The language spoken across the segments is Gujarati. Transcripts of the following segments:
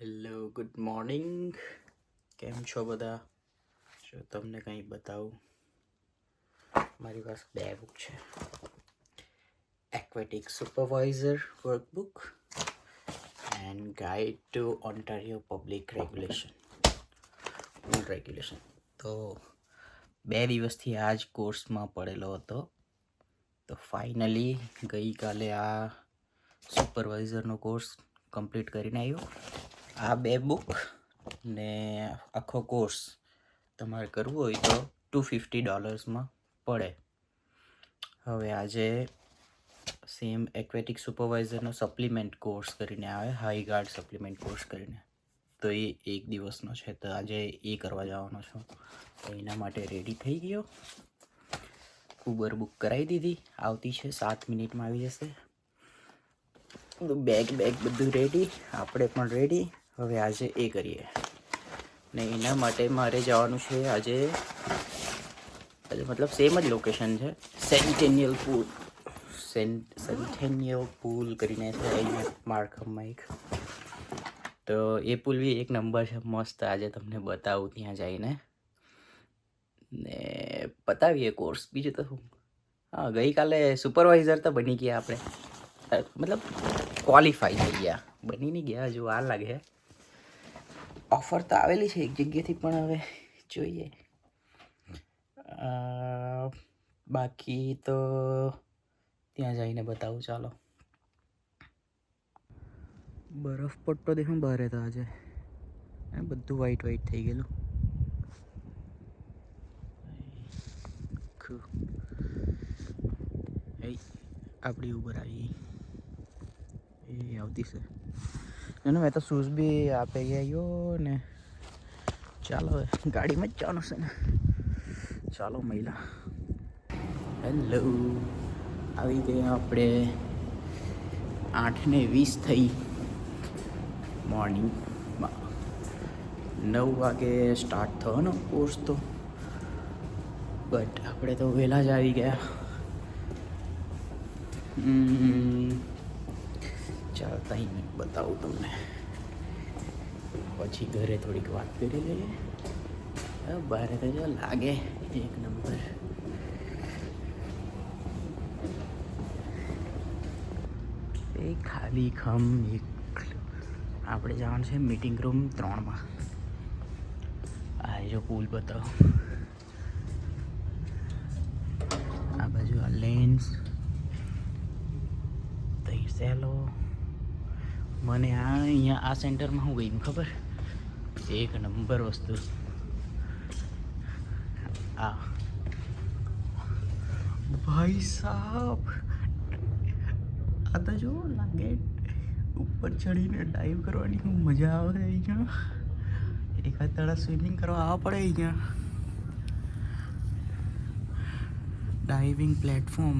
Hello, good morning. કેમ છો બધા? જો તમને કંઈ બતાવું, મારી પાસે બે બુક છે. Aquatic supervisor workbook and guide to Ontario public regulation. તો 2 દિવસથી આ જ કોર્સમાં પડેલો હતો. તો ફાઇનલી ગઈકાલે આ સુપરવાઇઝરનો કોર્સ કમ્પ્લીટ કરીને આવ્યો. આ 2 બુક ને આખો કોર્સ તમારે કરવો હોય તો $250 પડે. હવે આજે સેમ એક્વેટિક સુપરવાઇઝરનો સપ્લિમેન્ટ કોર્સ કરીને આવે, હાઈ ગાર્ડ સપ્લિમેન્ટ કોર્સ કરીને. તો એ 1 દિવસનો છે, તો આજે એ કરવા જવાનો છું. તો એના માટે રેડી થઈ ગયો. ઉબર બુક કરાવી દીધી, આવતી છે 7 મિનિટમાં આવી જશે. બેગ બધું રેડી, આપણે પણ રેડી. હવે આજે એ કરીએ ને એના માટે મારે જવાનું છે આજે મતલબ સેમ જ લોકેશન છે, સેન્ટેનિયલ પુલ કરીને છે અહીંયા માળખામાં એક. તો એ પુલ બી એક નંબર છે, મસ્ત. આજે તમને બતાવું ત્યાં જઈને ને બતાવીએ કોર્સ. બીજું તો શું, હા, ગઈકાલે સુપરવાઇઝર તો બની ગયા આપણે, મતલબ ક્વોલિફાઈ થઈ ગયા. બની નહીં ગયા, હજુ વાર લાગે. ઓફર તો આવેલી છે એક જગ્યાથી, પણ હવે જોઈએ. બાકી તો ત્યાં જઈને બતાવું. ચાલો. બરફ પડતો દેખું બહાર તો આજે બધું વ્હાઈટ થઈ ગયેલું. આપણી ઉબર આવી, એ આવતી છે ને. મેં તો શૂઝ બી આપે આવ્યો ને. ચાલો, હવે ગાડીમાં જ જવાનું છે ને. ચાલો મહિલા, હેલો, આવી ગયા આપણે. 8:20 થઈ મોર્નિંગમાં. 9 વાગે સ્ટાર્ટ થવાનો કોર્સ તો, બટ આપણે તો વહેલા જ આવી ગયા. ચાલતા અહીં બતાવું તમને, પછી ઘરે થોડીક વાત કરી લઈએ. બહાર તો જો લાગે એક નંબર. એ ખાલી ખમ એક. આપણે જવાનું છે મીટિંગ રૂમ 3માં. આ જો પુલ બતાવો, આ બાજુ આ લેન્સ તઈ સેલો. મને અહીંયા આ સેન્ટરમાં હું ગઈ ખબર, એક નંબર વસ્તુ. આ ભાઈ સાહેબ, આ તો જો લાગે ઉપર ચડીને ડાઈવ કરવાની શું મજા આવે. અહીંયા એકાદ દાડા સ્વિમિંગ કરવા આવવા પડે. અહીંયા ડાઇવિંગ પ્લેટફોર્મ.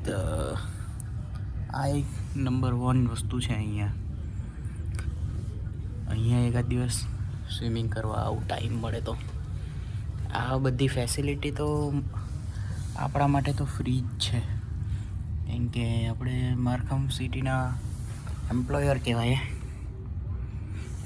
તો આ એક નંબર 1 વસ્તુ છે અહીંયા એકાદ દિવસ સ્વિમિંગ કરવા આવું ટાઈમ મળે તો. આ બધી ફેસિલિટી તો આપણા માટે તો ફ્રી જ છે, કેમ કે આપણે માર્ખમ સિટીના એમ્પ્લોયર કહેવાય,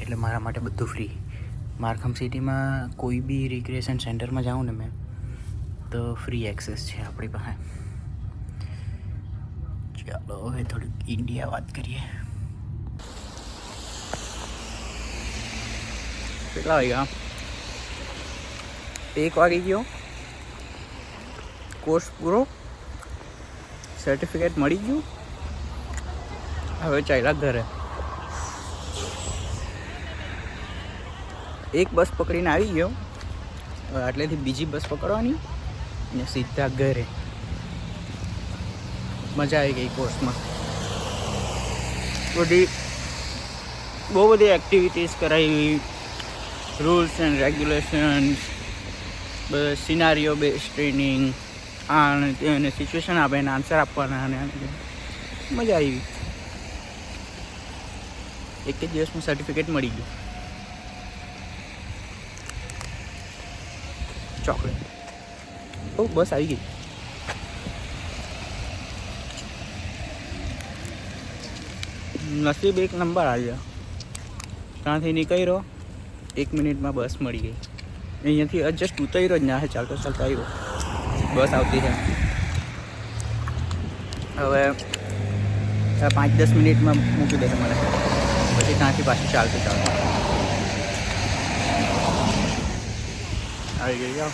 એટલે મારા માટે બધું ફ્રી. માર્ખમ સિટીમાં કોઈ બી રિક્રિએશન સેન્ટરમાં જાઉં ને મેં, તો ફ્રી એક્સેસ છે આપણી પાસે. ચાલો હવે થોડીક ઇન્ડિયા વાત કરીએ. કેટલા વાગ્યા? 1 વાગી ગયો. કોર્સ પૂરો, સર્ટિફિકેટ મળી ગયું. હવે ચાલ્યા ઘરે. એક બસ પકડીને આવી ગયો. હવે આટલેથી બીજી બસ પકડવાની અને સીધા ઘરે. મજા આવી ગઈ કોર્સમાં. બહુ બધી એક્ટિવિટીઝ કરાવી, rules and regulations, bus સિનારીઓ base training, અને તેને સિચ્યુએશન આપે એને આન્સર આપવાના, અને મજા આવી. એક જ દિવસમાં સર્ટિફિકેટ મળી ગયું. ચોકલેટ. બસ આવી ગઈ. નસીબ એક નંબર આવ્યો. ત્યાંથી નીકળ્યો 1 મિનિટમાં બસ મળી ગઈ. અહીંયાથી જસ્ટ ઉતર્યો જ ના ચાલતો ચાલતો આવ્યો. બસ આવતી છે હવે 5-10 મિનિટમાં મૂકી દેશે મને. પછી ત્યાંથી પાછું ચાલતું આવી ગઈ. જાઓ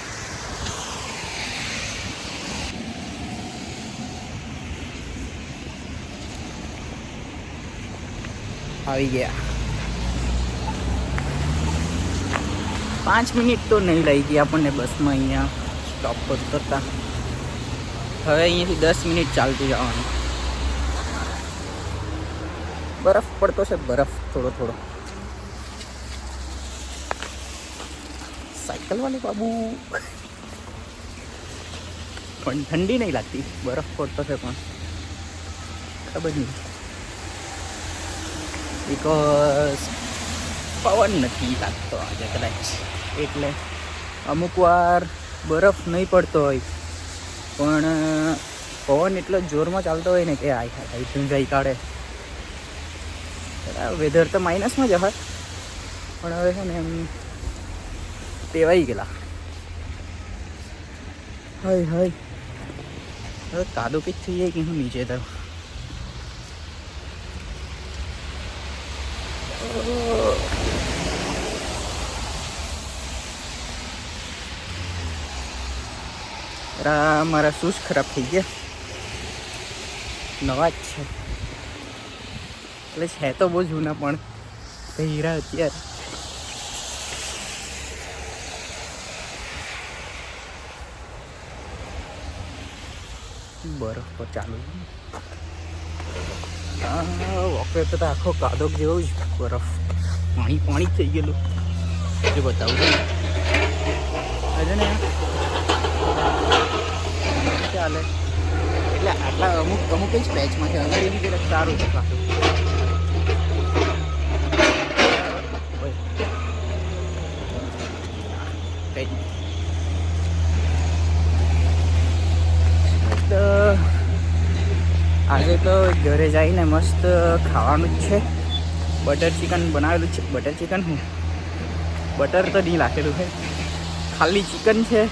આવી ગયા. 5 મિનિટ તો નહીં લઈ ગઈ આપણને બસમાં અહીંયા સ્ટોપ પર ઉતરતા. હવે અહીંયાથી 10 મિનિટ ચાલતું જવાનું. બરફ પડતો છે, બરફ થોડો થોડો. સાયકલ વાલે બાબુ પણ ઠંડી નહીં લાગતી, બરફ પડતો છે પણ ખબર નહીં બિકોઝ પવન નથી લાગતો આજે કદાચ. એટલે અમુક વાર બરફ નહીં પડતો હોય પણ પવન એટલો જોરમાં ચાલતો હોય ને કે આઈ ધૂંધાઈ કાઢે. વેધર તો માઇનસમાં જ હોય પણ હવે છે ને એમ ટેવાઈ ગયેલા. હાય હાય હવે કાદો પીચ થઈ જાય કે હું નીચે તો મારા શૂઝ ખરાબ થઈ ગયા. નવા જ છે એટલે છે તો બહુ જૂના પણ હીરા અત્યારે. બરફ પર ચાલુ વોકવે તો આખો કાદો જેવો જ બરફ પાણી પાણી થઈ ગયેલું એ બતાવું હજુ ને ચાલે. એટલે આટલા અમુક જ પેચમાં છે. અગર એની જરાક સારું છે પાછું. આજે તો ઘરે જઈને મસ્ત ખાવાનું જ છે. બટર ચિકન બનાવેલું છે. બટર ચિકન બટર તો નહીં નાખેલું છે, ખાલી ચિકન છે.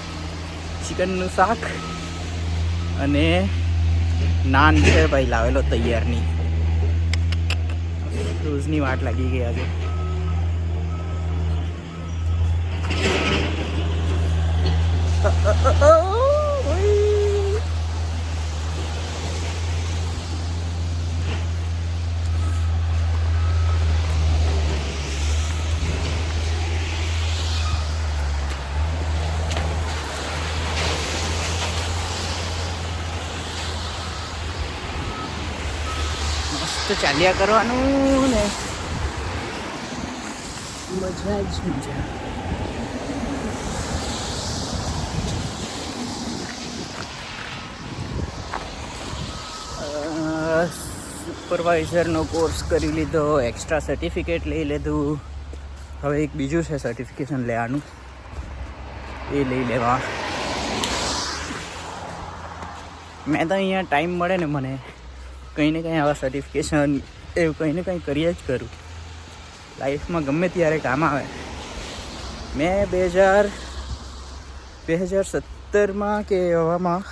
ચિકનનું શાક અને નાન છે ભાઈ લાવેલો તૈયારની. રોજની વાટ લાગી ગઈ આજે. તો ચાલ્યા કરવાનું ને મજા જ મજા. સુપરવાઇઝરનો કોર્સ કરી લીધો, એક્સ્ટ્રા સર્ટિફિકેટ લઈ લીધું. હવે એક બીજું છે સર્ટિફિકેશન લેવાનું, એ લઈ લેવા. મેં તો અહીંયા ટાઈમ મળે ને મને કંઈ ને કંઈ આવા સર્ટિફિકેશન એવું કંઈ ને કંઈ કરીએ જ કરું. લાઈફમાં ગમે ત્યારે કામ આવે. મેં 2017માં કે એવામાં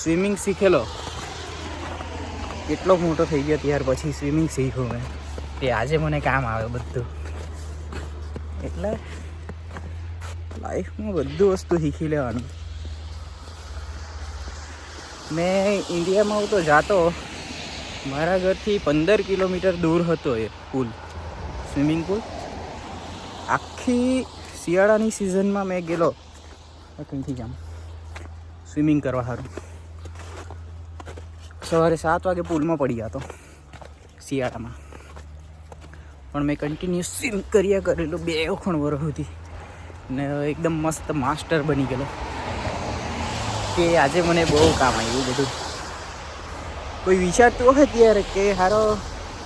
સ્વિમિંગ શીખેલો. કેટલો મોટો થઈ ગયો ત્યાર પછી સ્વિમિંગ શીખ્યું મેં. તે આજે મને કામ આવે બધું. એટલે લાઈફમાં બધું વસ્તુ શીખી લેવાનું. મેં ઇન્ડિયામાં હું તો જાતો, મારા ઘરથી 15 કિલોમીટર દૂર હતો એ પુલ, સ્વિમિંગ પુલ. આખી શિયાળાની સિઝનમાં મેં ગયેલો કંઈથી જામ સ્વિમિંગ કરવા સારું. સવારે 7 વાગે પુલમાં પડી જતો શિયાળામાં. પણ મેં કન્ટિન્યુઅસ સ્વિમ કર્યા કરેલું 2 વર્ષ સુધી ને એકદમ મસ્ત માસ્ટર બની ગયેલો કે આજે મને બહુ કામ આવ્યું બધું. કોઈ વિચારતું હોય ત્યારે કે હારો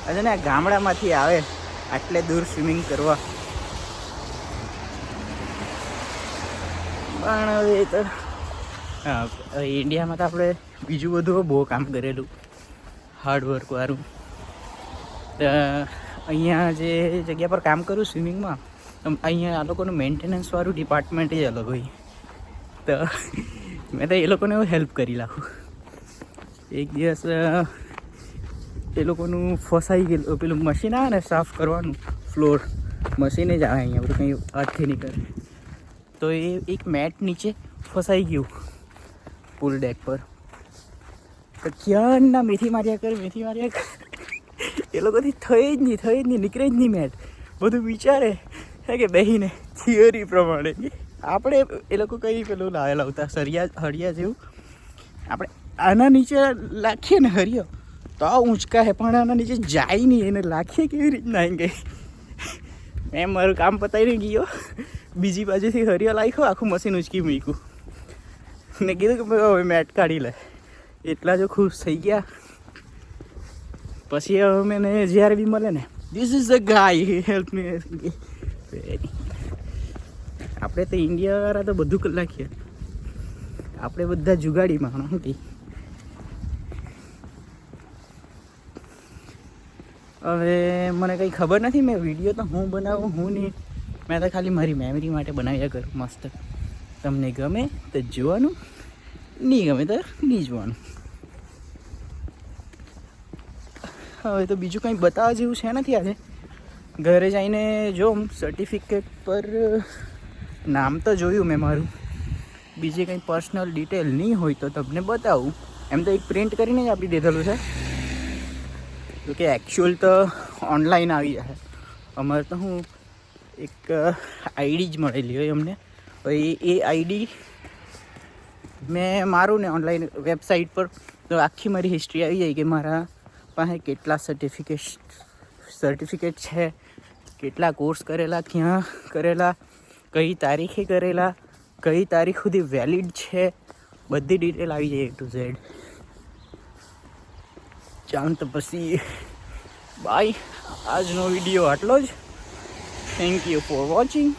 આજે ને ગામડામાંથી આવે આટલે દૂર સ્વિમિંગ કરવા, પણ હવે તો ઇન્ડિયામાં તો આપણે બીજું બધું બહુ કામ કરેલું હાર્ડવર્કવાળું. અહીંયા જે જગ્યા પર કામ કરું સ્વિમિંગમાં, અહીંયા આ લોકોનું મેન્ટેનન્સવાળું ડિપાર્ટમેન્ટ જ અલગ હોય. તો મેં તો એ લોકોને હેલ્પ કરી નાખું. એક દિવસ એ લોકોનું ફસાઈ ગયેલું, પેલું મશીન આવે ને સાફ કરવાનું ફ્લોર, મશીને જ આવે અહીંયા, બધું કંઈ હાથથી નહીં કરે. તો એ એક મેટ નીચે ફસાઈ ગયું પુલ ડેક પર. તો ક્યાંના મેથી માર્યા કરે એ લોકોથી થઈ જ નહીં, નીકળે જ નહીં મેટ. બધું વિચારે કે બેહીને થિયરી પ્રમાણે આપણે એ લોકો કંઈ પેલું લાવતા હળિયા જેવું આપણે આના નીચે લાખીએ ને હરિયો તો આ ઊંચકા હે, પણ આના નીચે જાય નહીં, એને લાખીએ કેવી રીતના એમ કે. મેં મારું કામ પતાવીને ગયો, બીજી બાજુથી હરિયો લાખ્યો, આખું મશીન ઉંચકી મૂક્યું ને કીધું કે હવે મેટ કાઢી લે. એટલા જો ખુશ થઈ ગયા. પછી હવે મને જ્યારે બી મળે ને, this is a guys help me. આપણે તો ઇન્ડિયાવાળા તો બધું કરી નાખીએ, આપણે બધા જુગાડી માણો હતી. હવે મને કંઈ ખબર નથી, મેં વિડીયો તો હું બનાવું હું નહીં, મેં તો ખાલી મારી મેમરી માટે બનાવ્યા કરું. મસ્ત તમને ગમે તો જોવાનું, નહીં ગમે તો નહીં જોવાનું. હવે તો બીજું કંઈ બતાવવા જેવું છે નથી. આજે ઘરે જઈને જો સર્ટિફિકેટ પર નામ તો જોયું મેં મારું, બીજી કંઈ પર્સનલ ડિટેલ નહીં હોય તો તમને બતાવું. એમ તો એક પ્રિન્ટ કરીને જ આપી દીધેલું છે, તો કે એકચ્યુઅલ તો ઓનલાઈન આવી જાય. અમારે તો હું એક આઈડી જ મળેલી હોય અમને. પછી એ આઈડી મેં મારું ને ઓનલાઈન વેબસાઇટ પર, તો આખી મારી હિસ્ટ્રી આવી જાય કે મારા પાસે કેટલા સર્ટિફિકેટ છે, કેટલા કોર્સ કરેલા, ક્યાં કરેલા, કઈ તારીખે કરેલા, કઈ તારીખ સુધી વેલિડ છે, બધી ડિટેલ આવી જાય A to Z. ચાલો તો પછી બાય. આજનો વિડીયો આટલો જ. Thank you for watching.